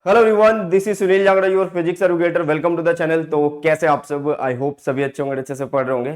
Hello everyone, this is Sunil Jangra, your physics educator. Welcome to the channel. तो कैसे आप सब? आई होप सभी अच्छे होंगे, अच्छे से पढ़ रहे होंगे।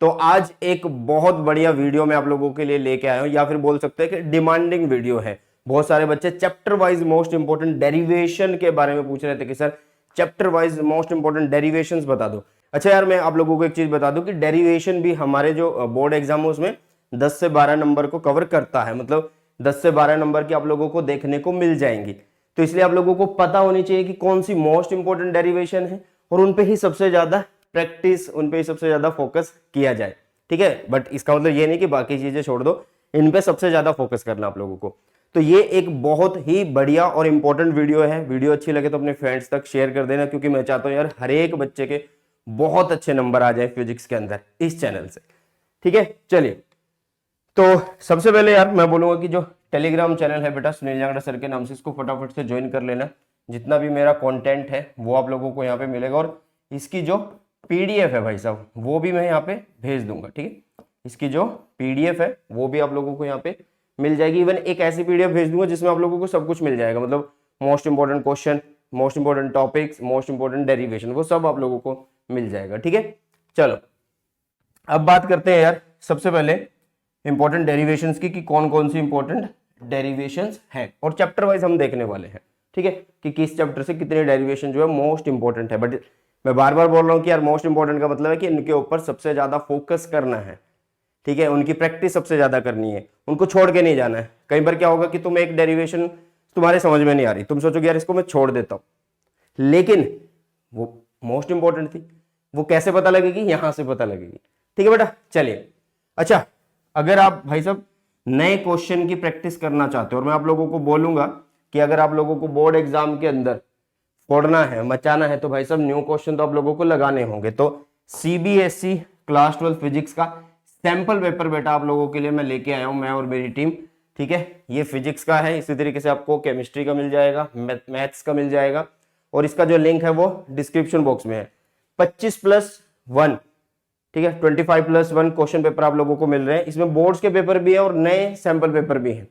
तो आज एक बहुत बढ़िया वीडियो मैं आप लोगों के लिए लेके आया हूं, या फिर बोल सकते हैं कि डिमांडिंग वीडियो है। बहुत सारे बच्चे chapter wise most important derivation के बारे में पूछ रहे थे कि sir chapter wise most important derivations बता दो। अच्छा यार, मैं आप लोगों को एक चीज बता दूं कि डेरिवेशन भी हमारे जो बोर्ड एग्जाम है उसमें 10 से 12 नंबर को कवर करता है। मतलब 10 से 12 नंबर की आप लोगों को देखने को मिल जाएंगी। तो इसलिए आप लोगों को पता होनी चाहिए कि कौन सी मोस्ट इंपोर्टेंट डेरिवेशन है और उन पे ही सबसे ज्यादा प्रैक्टिस, उन पे ही सबसे ज्यादा फोकस किया जाए। ठीक है, बट इसका मतलब ये नहीं कि बाकी चीजें छोड़ दो, इन पे सबसे ज्यादा फोकस करना आप लोगों को। तो ये एक बहुत ही बढ़िया और इंपॉर्टेंट वीडियो है। वीडियो अच्छी लगे तो अपने फ्रेंड्स तक शेयर कर देना, क्योंकि मैं चाहता हूं यार हर एक बच्चे के बहुत अच्छे नंबर आ जाए फिजिक्स के अंदर इस चैनल से। ठीक है, चलिए। तो सबसे पहले यार मैं बोलूंगा कि जो टेलीग्राम चैनल है बेटा सुनील जांगड़ा सर के नाम से, इसको फटाफट से ज्वाइन कर लेना। जितना भी मेरा कंटेंट है वो आप लोगों को यहाँ पे मिलेगा, और इसकी जो पीडीएफ है भाई साहब वो भी मैं यहाँ पे भेज दूंगा। ठीक है, इसकी जो पीडीएफ है वो भी आप लोगों को यहाँ पे मिल जाएगी। इवन एक ऐसी पीडीएफ भेज दूंगा जिसमें आप लोगों को सब कुछ मिल जाएगा। मतलब most important question, most important topics, most important derivation, वो सब आप लोगों को मिल जाएगा। ठीक है, चलो अब बात करते हैं यार सबसे पहले इंपॉर्टेंट डेरिवेशंस की, कि कौन कौन सी इंपॉर्टेंट डेरिवेशंस हैं, और चैप्टर वाइज हम देखने वाले हैं। ठीक है, कि किस चैप्टर से कितने डेरिवेशन जो है मोस्ट इंपॉर्टेंट है। बट मैं बार बार बोल रहा हूं कि यार मोस्ट इंपॉर्टेंट का मतलब है कि इनके ऊपर सबसे ज्यादा फोकस करना है। ठीक है, उनकी प्रैक्टिस सबसे ज्यादा करनी है, उनको छोड़ के नहीं जाना है। कई बार क्या होगा कि तुम एक डेरिवेशन तुम्हारे समझ में नहीं आ रही, तुम सोचोगे यार इसको मैं छोड़ देता हूं, लेकिन वो मोस्ट इंपॉर्टेंट थी। वो कैसे पता लगेगी? यहां से पता लगेगी। ठीक है बेटा, चलिए। अच्छा, अगर आप भाई साहब नए क्वेश्चन की प्रैक्टिस करना चाहते हो, और मैं आप लोगों को बोलूंगा कि अगर आप लोगों को बोर्ड एग्जाम के अंदर फोड़ना है, मचाना है, तो भाई साहब न्यू क्वेश्चन तो आप लोगों को लगाने होंगे। तो सीबीएसई क्लास 12 फिजिक्स का सैंपल पेपर बेटा आप लोगों के लिए मैं लेके आया हूं, मैं और मेरी टीम। ठीक है, ये फिजिक्स का है। इसी तरीके से आपको केमिस्ट्री का मिल जाएगा, मैथ्स का मिल जाएगा, और इसका जो लिंक है वो डिस्क्रिप्शन बॉक्स में है। 25+1, ठीक है, 25+1 क्वेश्चन पेपर आप लोगों को मिल रहे हैं। इसमें बोर्ड्स के पेपर भी है और नए सैंपल पेपर भी हैं।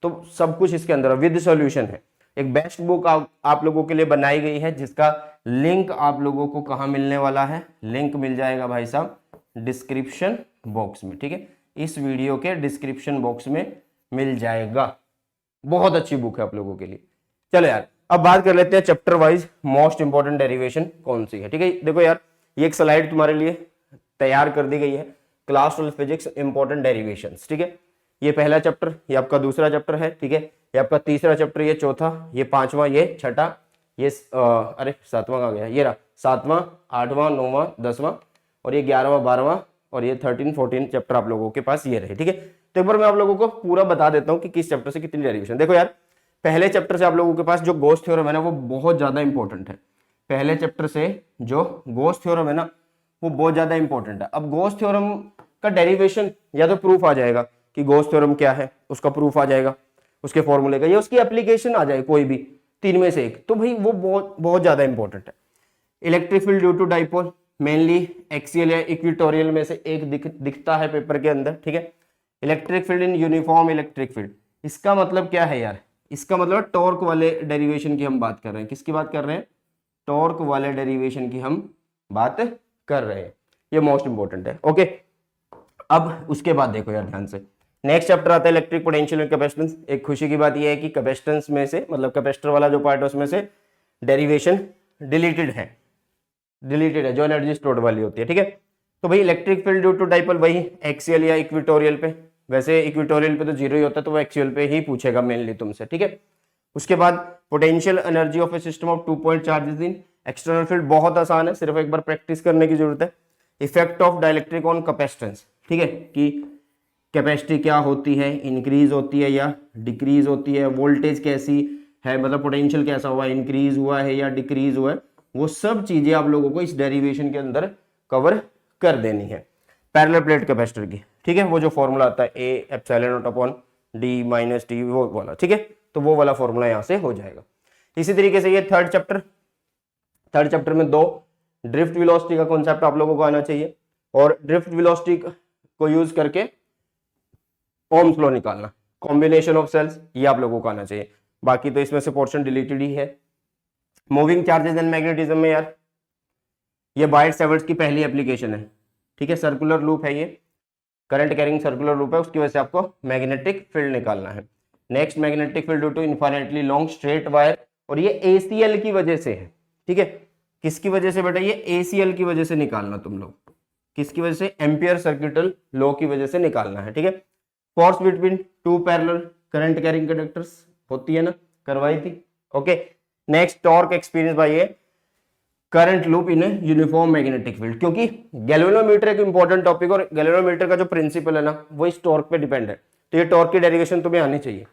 तो सब कुछ इसके अंदर विद सॉल्यूशन है। एक बेस्ट बुक आप लोगों के लिए बनाई गई है, जिसका लिंक आप लोगों को कहाँ मिलने वाला है? लिंक मिल जाएगा भाई साहब डिस्क्रिप्शन बॉक्स में। ठीक है, इस वीडियो के डिस्क्रिप्शन बॉक्स में मिल जाएगा। बहुत अच्छी बुक है आप लोगों के लिए। चलो यार, अब बात कर लेते हैं chapter wise most important derivation कौन सी है। ठीक है, देखो यार ये एक स्लाइड तुम्हारे लिए तैयार कर दी गई है, क्लास 12 फिजिक्स इंपॉर्टेंट डेरिवेशंस। ठीक है, ये पहला चैप्टर, ये आपका दूसरा चैप्टर है। ठीक है, ये आपका तीसरा चैप्टर, ये चौथा, ये पांचवा, ये छठा, ये अरे सातवां कहाँ गया? ये रहा सातवां, आठवां, नौवां, 10वां, और ये 11वां, 12वां, और ये 13, 14 चैप्टर आप लोगों के पास ये रहे। ठीक है, तो एक बार मैं आप लोगों को पूरा बता देता हूँ कि किस चैप्टर से कितनी डेरिवेशन। देखो यार, पहले चैप्टर से आप लोगों के पास जो गॉस थ्योरम है ना, वो बहुत ज्यादा इंपॉर्टेंट है। पहले चैप्टर से जो गॉस थ्योरम है ना, वो बहुत ज्यादा इंपॉर्टेंट है। अब गॉस थ्योरम का डेरिवेशन या तो प्रूफ आ जाएगा कि गॉस थ्योरम क्या है, उसका प्रूफ आ जाएगा, उसके फॉर्मूले का, या उसकी एप्लीकेशन आ जाए, कोई भी तीन में से एक, तो भाई वो बहुत बहुत ज्यादा इंपॉर्टेंट है। Electric field due to dipole, mainly axial या इक्वेटोरियल में से एक दिखता है पेपर के अंदर। ठीक है, electric field in uniform electric field, इसका मतलब क्या है यार? इसका मतलब टॉर्क वाले डेरिवेशन की हम बात कर रहे हैं। किसकी बात कर रहे हैं? टॉर्क वाले डेरिवेशन की हम बात कर रहे हैं। ये मोस्ट इंपॉर्टेंट है। ओके, अब उसके बाद देखो यार ध्यान से, नेक्स्ट चैप्टर आता है इलेक्ट्रिक पोटेंशियल एंड कैपेसिटेंस। एक खुशी की बात यह है कि कैपेसिटेंस में से, मतलब कैपेसिटर वाला जो पार्ट है उसमें से डेरिवेशन डिलीटेड है, जो एनर्जी स्टोर्ड वाली होती है। ठीक है, तो भाई electric field due to dipole वही एक्सियल या इक्वेटोरियल पे, वैसे इक्वेटोरियल पे तो जीरो ही होता है, तो वो एक्सियल पे ही पूछेगा मेनली तुमसे। ठीक है, उसके बाद potential energy of A system of 2 point charges in external field, बहुत आसान है, सिर्फ एक बार प्रैक्टिस करने की जरूरत है। Effect of dielectric on capacitance, ठीक है, कि कैपेसिटी क्या होती है, इंक्रीज होती है या डिक्रीज होती है, वोल्टेज कैसी है, मतलब पोटेंशियल कैसा हुआ, इंक्रीज हुआ है या डिक्रीज हुआ है, वो सब चीजें आप लोगों को इस डेरिवेशन के अंदर कवर कर देनी है। पैरेलल प्लेट कैपेसिटर की, ठीक है, वो जो फॉर्मूला आता है A epsilon not upon D minus T, वो वाला। ठीक है, तो वो वाला फॉर्मूला यहां से हो जाएगा। इसी तरीके से ये थर्ड चैप्टर में दो ड्रिफ्ट वेलोसिटी का कॉन्सेप्ट आप लोगों को आना चाहिए, और ड्रिफ्ट वेलोसिटी को यूज करके ओम्स लॉ निकालना, कॉम्बिनेशन ऑफ सेल्स, ये आप लोगों को आना चाहिए। बाकी तो इसमें से पोर्शन डिलीटेड ही है, मूविंग चार्जेस एंड मैग्नेटिज्म में यार ये बायट सेवर्ट्स की पहली एप्लीकेशन है, ठीक है। सर्कुलर लूप है ये, करंट कैरिंग सर्कुलर लूप है, उसकी वजह से आपको मैग्नेटिक फील्ड निकालना है। Next, magnetic field due to infinitely long straight wire, और ये एसीएल की वजह से है, ठीक है। किसकी वजह से बेटा? ये एसीएल की वजह से निकालना तुम लोग, किसकी वजह से? एम्पियर सर्किटल लॉ की वजह से निकालना है, ठीक है। Force between two parallel current carrying conductors होती है ना, करवाई थी, okay. Next, torque experience by A current loop in uniform magnetic field, क्योंकि गैल्वेनोमीटर एक इंपॉर्टेंट टॉपिक, और गैल्वेनोमीटर का जो प्रिंसिपल है ना वो इस टॉर्क पे डिपेंड है, तो ये टॉर्क की डेरिवेशन तुम्हें आनी चाहिए।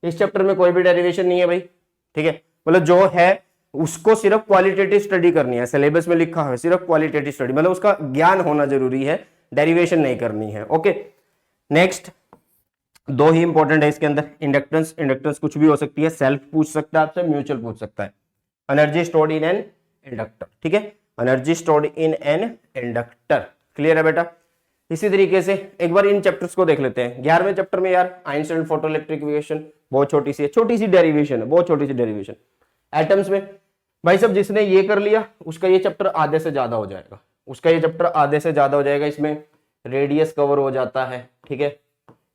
इस चैप्टर में कोई भी डेरिवेशन नहीं है भाई, ठीक है। मतलब जो है उसको सिर्फ क्वालिटेटिव स्टडी करनी है, सिलेबस में लिखा है सिर्फ क्वालिटेटिव स्टडी, मतलब उसका ज्ञान होना जरूरी है, डेरिवेशन नहीं करनी है, ओके। नेक्स्ट, दो ही इंपॉर्टेंट है इसके अंदर, इंडक्टेंस। इंडक्टेंस कुछ भी हो सकती है, सेल्फ पूछ सकता है आपसे, म्यूचुअल पूछ सकता है। Energy stored in an inductor, ठीक है, energy stored in an inductor, clear है बेटा। इसी तरीके से एक बार इन चैप्टर्स को देख लेते हैं। 11वें चैप्टर में यार आइंस्टाइन फोटोइलेक्ट्रिक इक्वेशन, बहुत छोटी सी है, छोटी सी डेरिवेशन है, बहुत छोटी सी डेरिवेशन। एटम्स में भाई साहब जिसने ये कर लिया उसका ये चैप्टर आधे से ज्यादा हो जाएगा, उसका ये चैप्टर आधे से ज्यादा हो जाएगा। इसमें रेडियस कवर हो जाता है, ठीक है,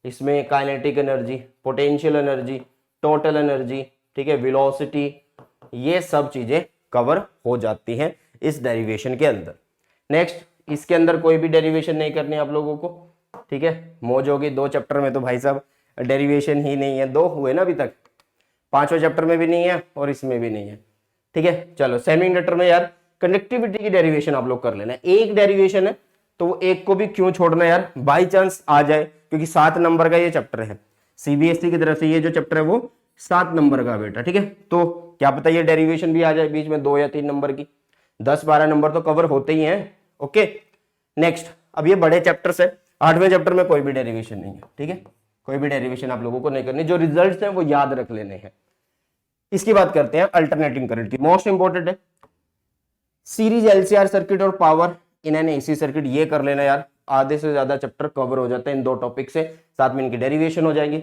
इसमें kinetic energy, potential energy, total energy, ठीक है, वेलोसिटी, ये सब चीजें कवर हो जाती हैं इस डेरिवेशन के अंदर। नेक्स्ट, इसके अंदर कोई भी डेरिवेशन नहीं करनी आप लोगों को, ठीक है, मौज होगी। 2 चैप्टर में तो भाई साहब डेरिवेशन ही नहीं है, 2 हुए ना अभी तक, 5वें चैप्टर में भी नहीं है और इसमें भी नहीं है, ठीक है। चलो, सेमी इंडक्टर में यार कंडक्टिविटी की डेरिवेशन आप लोग कर लेना, एक डेरिवेशन है तो वो एक को भी क्यों छोड़ना यार, बाई चांस आ जाए, क्योंकि 7 नंबर का ये चैप्टर है, सीबीएसई की तरफ से ये जो चैप्टर है वो 7 नंबर का बेटा, ठीक है। तो क्या पता ये डेरिवेशन भी आ जाए बीच में 2 या 3 नंबर की, 10-12 नंबर तो कवर होते ही हैं, ओके। नेक्स्ट, अब ये बड़े चैप्टर्स है, 8वें चैप्टर में कोई भी डेरिवेशन नहीं है, ठीक है, कोई भी डेरिवेशन आप लोगों को नहीं करनी, जो रिजल्ट्स हैं वो याद रख लेने हैं। इसकी बात करते हैं अल्टरनेटिंग करंट की, मोस्ट इंपॉर्टेंट है सीरीज एलसीआर सर्किट और power in an AC circuit, ये कर लेना यार, आधे से ज्यादा चैप्टर कवर हो जाते हैं इन 2 टॉपिक से, साथ में इनकी डेरिवेशन हो जाएगी।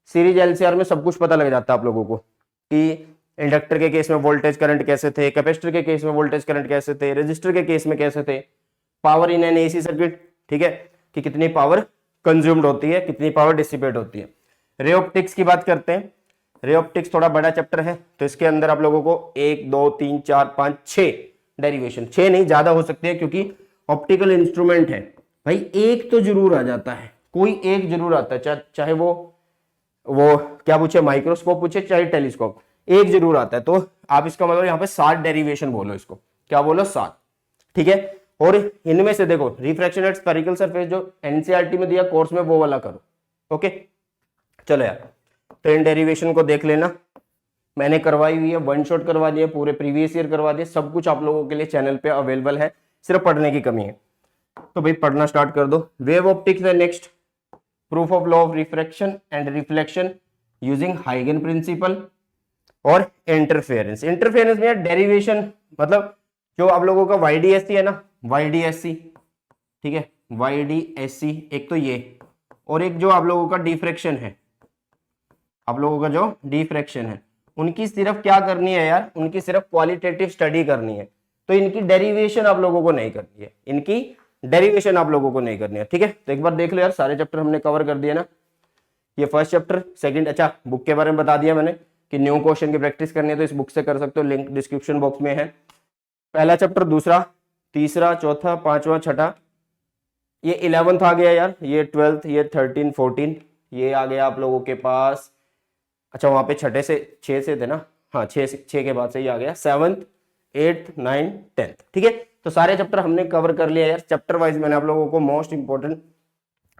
सीरीज एलसीआर में सब कुछ पता लग जाता है आप लोगों को कि इंडक्टर के केस में वोल्टेज करंट कैसे थे, कैपेसिटर के केस में वोल्टेज करंट कैसे थे, रेजिस्टर के केस में कैसे थे, power in an AC circuit, ठीक है, कि कितनी पावर कंज्यूम्ड होती है, कितनी पावर डिसिपेट होती है। रे ऑप्टिक्स की बात करते हैं, रे ऑप्टिक्स थोड़ा बड़ा चैप्टर है, तो इसके अंदर आप लोगों को 1 2 3 4 5 6 डेरिवेशन, 6 नहीं ज्यादा हो सकती है, क्योंकि ऑप्टिकल इंस्ट्रूमेंट है भाई, एक तो जरूर आ जाता है, कोई एक जरूर आता है, चाहे वो क्या पूछे, माइक्रोस्कोप पूछे चाहे टेलीस्कोप, एक जरूर आता है। तो आप इसका मतलब यहाँ पे 7 डेरिवेशन बोलो, इसको क्या बोलो, 7, ठीक है। और इनमें से देखो रिफ्रैक्शन एट स्फेरिकल सरफेस जो एनसीईआरटी में दिया कोर्स में, वो वाला करो, ओके। चलो यार, तो इन डेरिवेशन को देख लेना, मैंने करवाई हुई है, 1 शॉट करवा दिया, पूरे प्रीवियस ईयर करवा दिए, सब कुछ आप लोगों के लिए चैनल पे अवेलेबल है, सिर्फ पढ़ने की कमी है। तो भाई पढ़ना स्टार्ट कर दो। वेव ऑप्टिक्स है next, proof of law of refraction and reflection using हाइगन प्रिंसिपल, और इंटरफेरेंस। इंटरफेरेंस में डेरिवेशन मतलब जो आप लोगों का वाईडीएससी है ना, वाईडीएससी, ठीक है, वाईडीएससी एक तो ये, और एक जो आप लोगों का डिफ्रैक्शन है, आप लोगों का जो डिफ्रैक्शन है, उनकी सिर्फ क्या करनी है यार, उनकी सिर्फ क्वालिटेटिव स्टडी करनी है, तो इनकी डेरिवेशन आप लोगों को नहीं करनी है, इनकी डेरिवेशन आप लोगों को नहीं करनी है, ठीक है। तो एक बार देख लो यार, सारे चैप्टर हमने कवर कर दिए ना, ये फर्स्ट चैप्टर, सेकंड, अच्छा बुक के बारे में बता दिया मैंने कि न्यू क्वेश्चन की प्रैक्टिस करनी है तो इस बुक से कर सकते हो, लिंक डिस्क्रिप्शन बॉक्स में है। पहला चैप्टर, दूसरा, तीसरा, चौथा, 5वां, 6ठा, ये 11th आ गया यार, ये 12th, ये 13, 14, ये आ गया आप लोगों के पास, अच्छा वहां पे 6 से थे ना, हाँ 6 के बाद से ही आ गया 7th, 8th, 9th, 10th, ठीक है। तो सारे चैप्टर हमने कवर कर लिया यार, चैप्टर वाइज मैंने आप लोगों को मोस्ट इंपोर्टेंट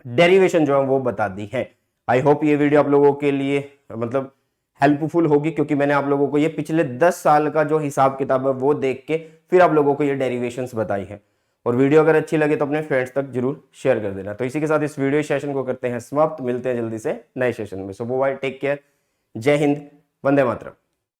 डेरिवेशन जो है वो बता दी है। आई होप ये वीडियो आप लोगों के लिए मतलब हेल्पफुल होगी, क्योंकि मैंने आप लोगों को ये पिछले 10 साल का जो हिसाब किताब है वो देख के फिर आप लोगों को ये डेरिवेशंस बताई है। और वीडियो अगर अच्छी लगे तो अपने फ्रेंड्स तक जरूर शेयर कर देना। तो इसी के साथ इस वीडियो सेशन को करते हैं समाप्त, मिलते हैं जल्दी से नए सेशन में। सो बाय, टेक केयर, जय हिंद, वंदे मातरम।